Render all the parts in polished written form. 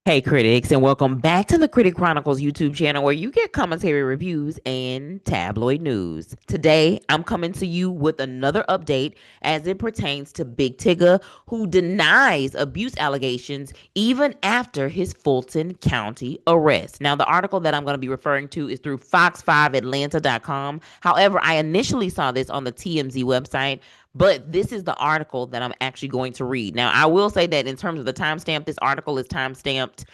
Hey, critics, and welcome back to the Critic Chronicles YouTube channel where you get commentary reviews and tabloid news. Today, I'm coming to you with another update as it pertains to Big Tigger, who denies abuse allegations even after his Fulton County arrest. Now, the article that I'm going to be referring to is through fox5atlanta.com. However, I initially saw this on the TMZ website, but this is the article that I'm actually going to read. Now, I will say that in terms of the timestamp, this article is timestamped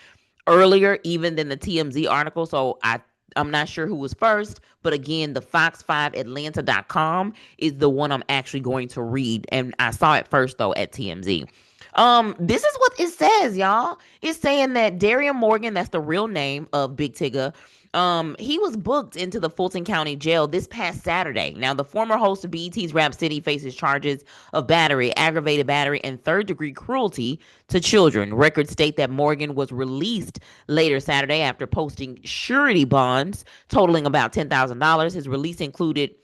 earlier even than the TMZ article. So I'm not sure who was first, but again, the fox5atlanta.com is the one I'm actually going to read. And I saw it first though at TMZ. This is what it says, y'all. It's saying that Darian Morgan, that's the real name of Big Tigger, he was booked into the Fulton County Jail this past Saturday. Now, the former host of BET's Rap City faces charges of battery, aggravated battery, and third-degree cruelty to children. Records state that Morgan was released later Saturday after posting surety bonds totaling about $10,000. His release included,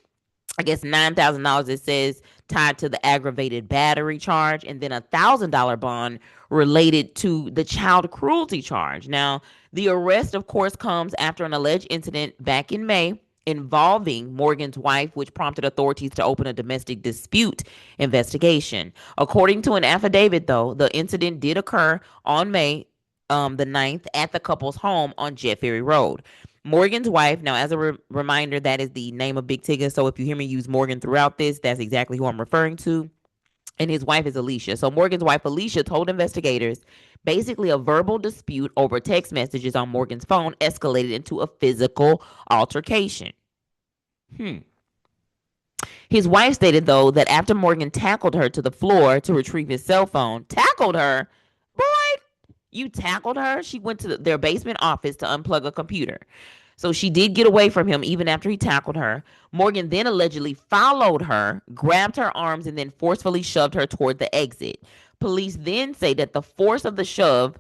I guess, $9,000, it says, tied to the aggravated battery charge, and then $1,000 bond related to the child cruelty charge. Now, the arrest, of course, comes after an alleged incident back in May involving Morgan's wife, which prompted authorities to open a domestic dispute investigation. According to an affidavit, though, the incident did occur on May the 9th at the couple's home on Jet Ferry Road. Morgan's wife, now as a reminder, that is the name of Big Tigger. So if you hear me use Morgan throughout this, that's exactly who I'm referring to. And his wife is Alicia. So Morgan's wife, Alicia, told investigators basically a verbal dispute over text messages on Morgan's phone escalated into a physical altercation. His wife stated, though, that after Morgan tackled her to the floor to retrieve his cell phone, tackled her? Boy, you tackled her? She went to their basement office to unplug a computer. So she did get away from him even after he tackled her. Morgan then allegedly followed her, grabbed her arms, and then forcefully shoved her toward the exit. Police then say that the force of the shove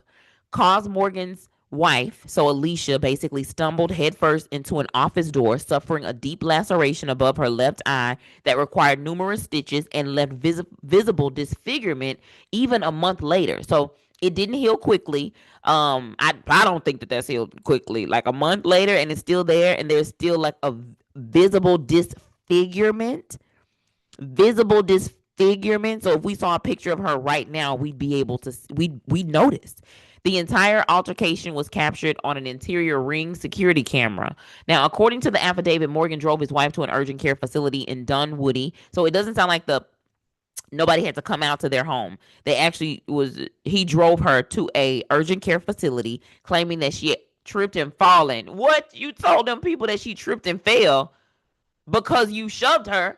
caused Morgan's wife, so Alicia, basically stumbled headfirst into an office door, suffering a deep laceration above her left eye that required numerous stitches and left visible disfigurement even a month later. So it didn't heal quickly. I don't think that that's healed quickly. Like a month later, and it's still there, and there's still like a visible disfigurement. Visible disfigurement. So if we saw a picture of her right now, we'd be able to we'd notice. The entire altercation was captured on an interior Ring security camera. Now, according to the affidavit, Morgan drove his wife to an urgent care facility in Dunwoody. So it doesn't sound like nobody had to come out to their home. He drove her to a urgent care facility, claiming that she had tripped and fallen. What? You told them people that she tripped and fell because you shoved her?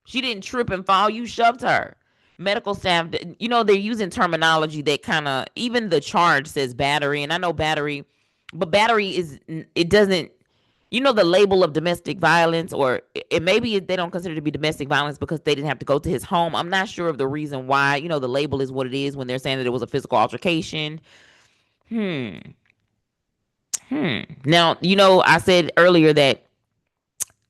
She didn't trip and fall, you shoved her. Medical staff, they're using terminology that kind of, even the charge says battery, and I know battery, but battery it doesn't, the label of domestic violence, or it maybe they don't consider it to be domestic violence because they didn't have to go to his home. I'm not sure of the reason why, the label is what it is when they're saying that it was a physical altercation. Now, I said earlier that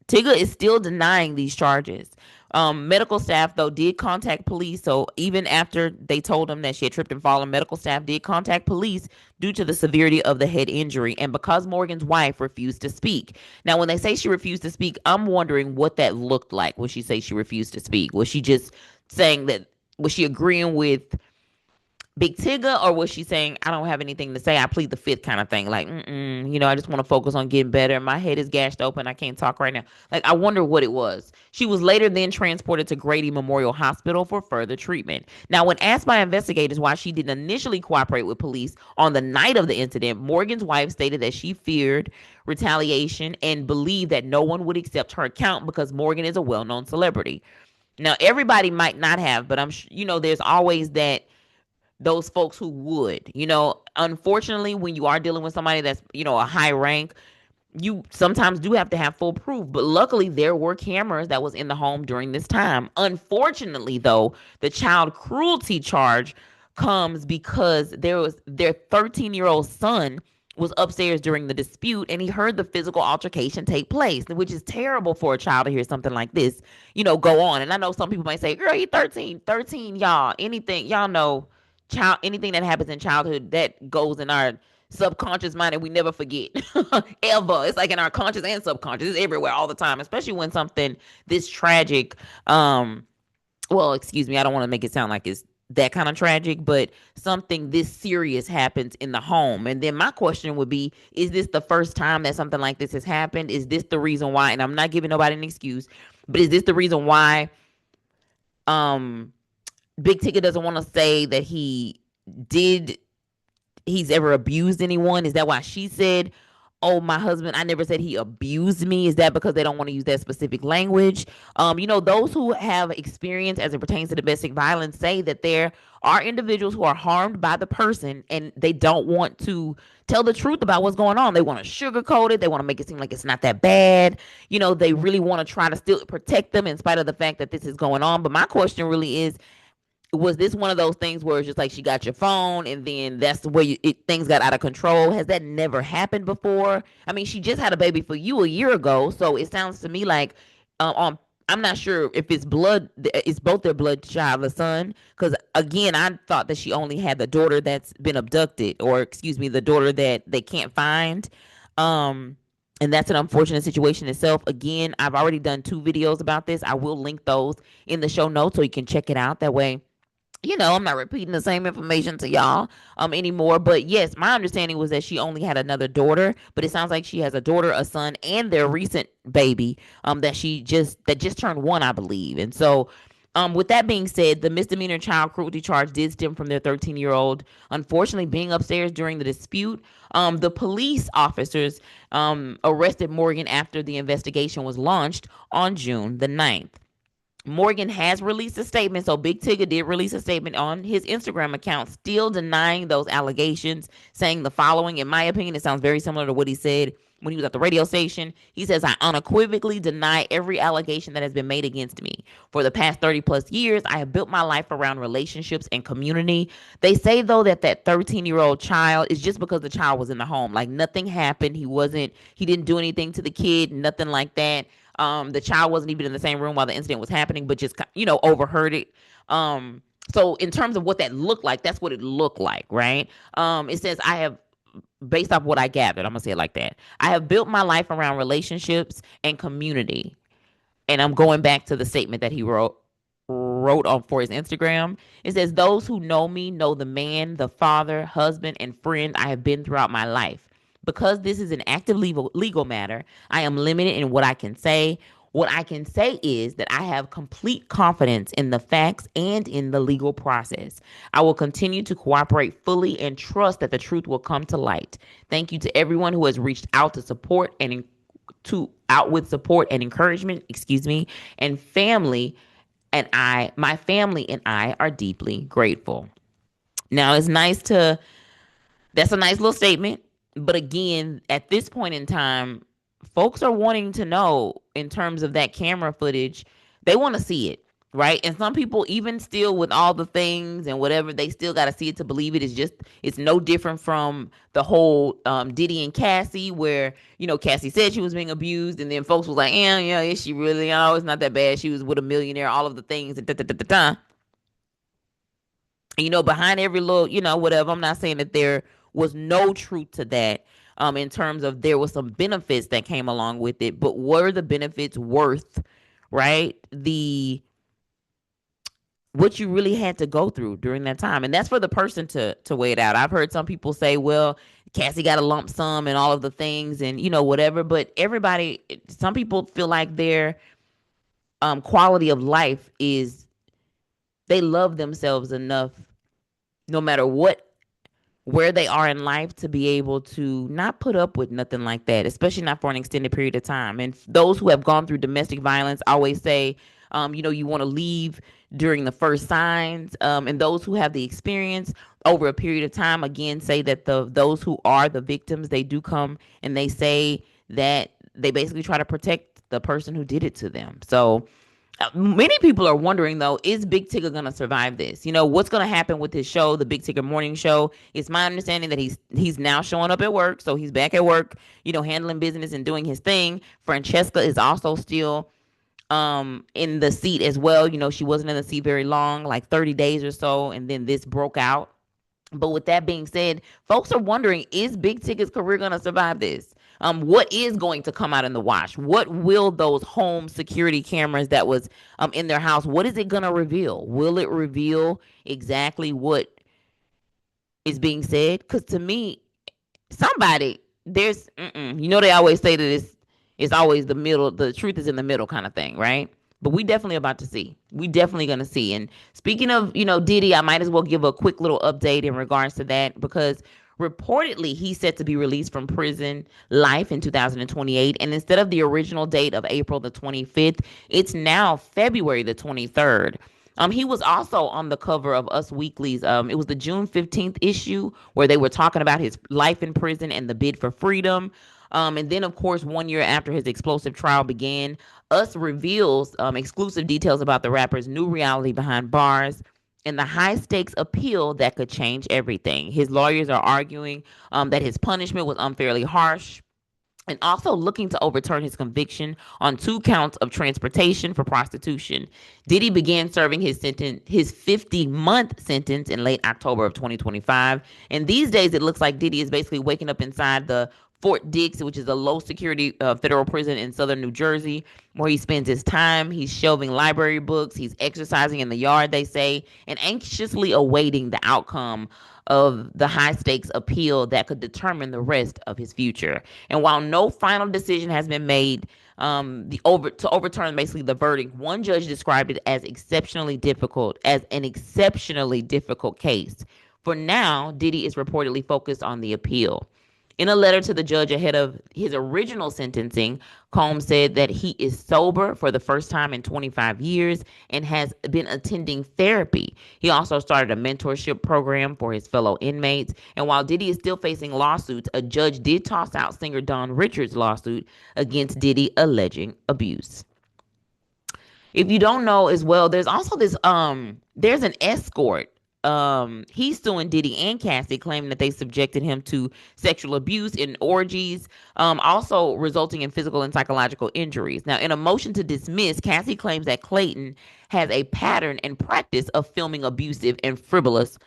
Tigger is still denying these charges. Medical staff, though, did contact police. So even after they told him that she had tripped and fallen, medical staff did contact police due to the severity of the head injury and because Morgan's wife refused to speak. Now, when they say she refused to speak, I'm wondering what that looked like when she say she refused to speak. Was she just saying that, was she agreeing with Big Tigger, or was she saying, I don't have anything to say, I plead the fifth kind of thing? Like, I just want to focus on getting better. My head is gashed open. I can't talk right now. Like, I wonder what it was. She was later then transported to Grady Memorial Hospital for further treatment. Now, when asked by investigators why she didn't initially cooperate with police on the night of the incident, Morgan's wife stated that she feared retaliation and believed that no one would accept her account because Morgan is a well-known celebrity. Now, everybody might not have, but I'm there's always those folks who would. Unfortunately, when you are dealing with somebody that's, a high rank, you sometimes do have to have full proof. But luckily, there were cameras that was in the home during this time. Unfortunately, though, the child cruelty charge comes because their 13-year-old son was upstairs during the dispute, and he heard the physical altercation take place, which is terrible for a child to hear something like this, go on. And I know some people might say, girl, you 13, y'all, anything, y'all know, anything that happens in childhood that goes in our subconscious mind and we never forget ever. It's like in our conscious and subconscious. It's everywhere all the time, especially when something this tragic, well, excuse me, I don't want to make it sound like it's that kind of tragic, but something this serious happens in the home. And then my question would be, is this the first time that something like this has happened? Is this the reason why? And I'm not giving nobody an excuse, but is this the reason why um Big Tigger doesn't want to say that did he's ever abused anyone? Is that why she said, "Oh, my husband, I never said he abused me"? Is that because they don't want to use that specific language? Those who have experience as it pertains to domestic violence say that there are individuals who are harmed by the person and they don't want to tell the truth about what's going on. They want to sugarcoat it. They want to make it seem like it's not that bad. They really want to try to still protect them in spite of the fact that this is going on. But my question really is, was this one of those things where it's just like she got your phone and then that's where things got out of control? Has that never happened before? I mean, she just had a baby for you a year ago, so it sounds to me like I'm not sure if it's both their blood child, the son, because again, I thought that she only had the daughter that's been abducted, or excuse me, the daughter that they can't find. And that's an unfortunate situation itself. Again, I've already done 2 videos about this. I will link those in the show notes so you can check it out. That way, I'm not repeating the same information to y'all anymore. But yes, my understanding was that she only had another daughter, but it sounds like she has a daughter, a son, and their recent baby that just turned 1, I believe. And so with that being said, the misdemeanor child cruelty charge did stem from their 13-year-old, unfortunately, being upstairs during the dispute. The police officers arrested Morgan after the investigation was launched on June the 9th. Morgan has released a statement. So Big Tigger did release a statement on his Instagram account, still denying those allegations, saying the following. In my opinion, it sounds very similar to what he said when he was at the radio station. He says, "I unequivocally deny every allegation that has been made against me. For the past 30 plus years, I have built my life around relationships and community." They say, though, that 13-year-old child is just because the child was in the home. Like nothing happened. He didn't do anything to the kid, nothing like that. The child wasn't even in the same room while the incident was happening, but just, overheard it. So in terms of what that looked like, that's what it looked like, right? It says, based off what I gathered, I'm gonna say it like that. "I have built my life around relationships and community." And I'm going back to the statement that he wrote on for his Instagram. It says, "Those who know me know the man, the father, husband, and friend I have been throughout my life. Because this is an active legal matter, I am limited in what I can say. What I can say is that I have complete confidence in the facts and in the legal process. I will continue to cooperate fully and trust that the truth will come to light. Thank you to everyone who has reached out with support and encouragement, and my family and I are deeply grateful." Now, that's a nice little statement. But again, at this point in time, folks are wanting to know, in terms of that camera footage, they want to see it, right? And some people, even still with all the things and whatever, they still got to see it to believe it. It's no different from the whole Diddy and Cassie, where, Cassie said she was being abused, and then folks was like, yeah, is she really? Oh, it's not that bad. She was with a millionaire, all of the things, and behind every little, whatever. I'm not saying that there was no truth to that, in terms of there was some benefits that came along with it, but were the benefits worth, right, what you really had to go through during that time? And that's for the person to weigh it out. I've heard some people say, well, Cassie got a lump sum and all of the things and, whatever, but some people feel like their quality of life is, they love themselves enough, no matter where they are in life, to be able to not put up with nothing like that, especially not for an extended period of time. And those who have gone through domestic violence always say, you want to leave during the first signs. And those who have the experience over a period of time, again, say that those who are the victims, they do come and they say that they basically try to protect the person who did it to them. So many people are wondering, though, is Big Tigger going to survive this? What's going to happen with his show, the Big Tigger Morning Show? It's my understanding that he's now showing up at work. So he's back at work, handling business and doing his thing. Francesca is also still in the seat as well. She wasn't in the seat very long, like 30 days or so. And then this broke out But with that being said, folks are wondering, is Big Tigger's career going to survive this? What is going to come out in the wash? What will those home security cameras that was in their house, what is it going to reveal? Will it reveal exactly what is being said? Because to me, somebody, they always say that it's always the middle, the truth is in the middle kind of thing, right? But we definitely about to see. We definitely gonna see. And speaking of, Diddy, I might as well give a quick little update in regards to that, because reportedly he's set to be released from prison life in 2028. And instead of the original date of April the 25th, it's now February the 23rd. He was also on the cover of Us Weekly's. It was the June 15th issue where they were talking about his life in prison and the bid for freedom. And then, of course, 1 year after his explosive trial began, Us reveals exclusive details about the rapper's new reality behind bars and the high stakes appeal that could change everything. His lawyers are arguing that his punishment was unfairly harsh, and also looking to overturn his conviction on 2 counts of transportation for prostitution. Diddy began serving his 50-month sentence in late October of 2025. And these days, it looks like Diddy is basically waking up inside the Fort Dix, which is a low security federal prison in southern New Jersey, where he spends his time. He's shelving library books, he's exercising in the yard, they say, and anxiously awaiting the outcome of the high stakes appeal that could determine the rest of his future. And while no final decision has been made, to overturn basically the verdict, one judge described it as an exceptionally difficult case. For now, Diddy is reportedly focused on the appeal. In a letter to the judge ahead of his original sentencing, Combs said that he is sober for the first time in 25 years and has been attending therapy. He also started a mentorship program for his fellow inmates. And while Diddy is still facing lawsuits, a judge did toss out singer Don Richards' lawsuit against Diddy alleging abuse. If you don't know as well, there's also there's an escort. He's suing Diddy and Cassie, claiming that they subjected him to sexual abuse in orgies, also resulting in physical and psychological injuries. Now, in a motion to dismiss, Cassie claims that Clayton has a pattern and practice of abusive and frivolous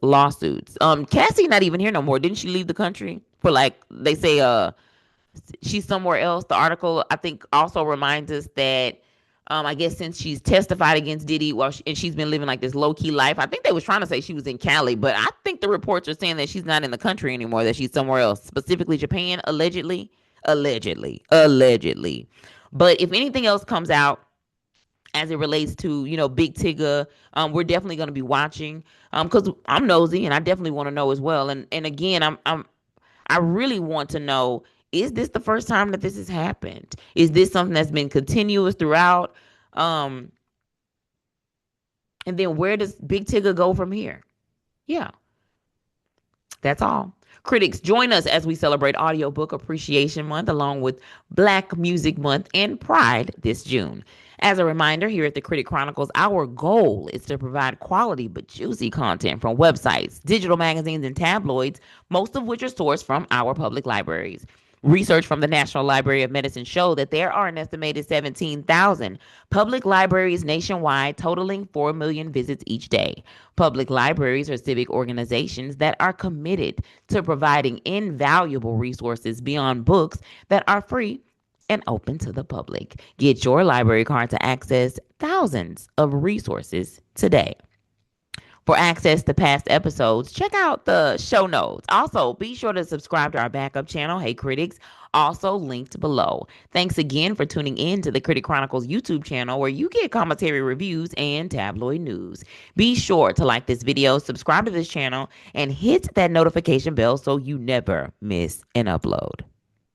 lawsuits. Cassie not even here no more. Didn't she leave the country for, like, they say she's somewhere else? The article, I think, also reminds us that I guess since she's testified against Diddy, and she's been living like this low-key life. I think they was trying to say she was in Cali, but I think the reports are saying that she's not in the country anymore, that she's somewhere else, specifically Japan, allegedly. But if anything else comes out as it relates to, Big Tigger, we're definitely going to be watching, because I'm nosy and I definitely want to know as well. And again, I really want to know, is this the first time that this has happened? Is this something that's been continuous throughout? And then where does Big Tigger go from here? Yeah, that's all. Critics, join us as we celebrate Audiobook Appreciation Month along with Black Music Month and Pride this June. As a reminder, here at the Critic Chronicles, our goal is to provide quality but juicy content from websites, digital magazines, and tabloids, most of which are sourced from our public libraries. Research from the National Library of Medicine show that there are an estimated 17,000 public libraries nationwide, totaling 4 million visits each day. Public libraries are civic organizations that are committed to providing invaluable resources beyond books that are free and open to the public. Get your library card to access thousands of resources today. For access to past episodes, check out the show notes. Also, be sure to subscribe to our backup channel, Hey Critics, also linked below. Thanks again for tuning in to the Critic Chronicles YouTube channel, where you get commentary reviews and tabloid news. Be sure to like this video, subscribe to this channel, and hit that notification bell so you never miss an upload.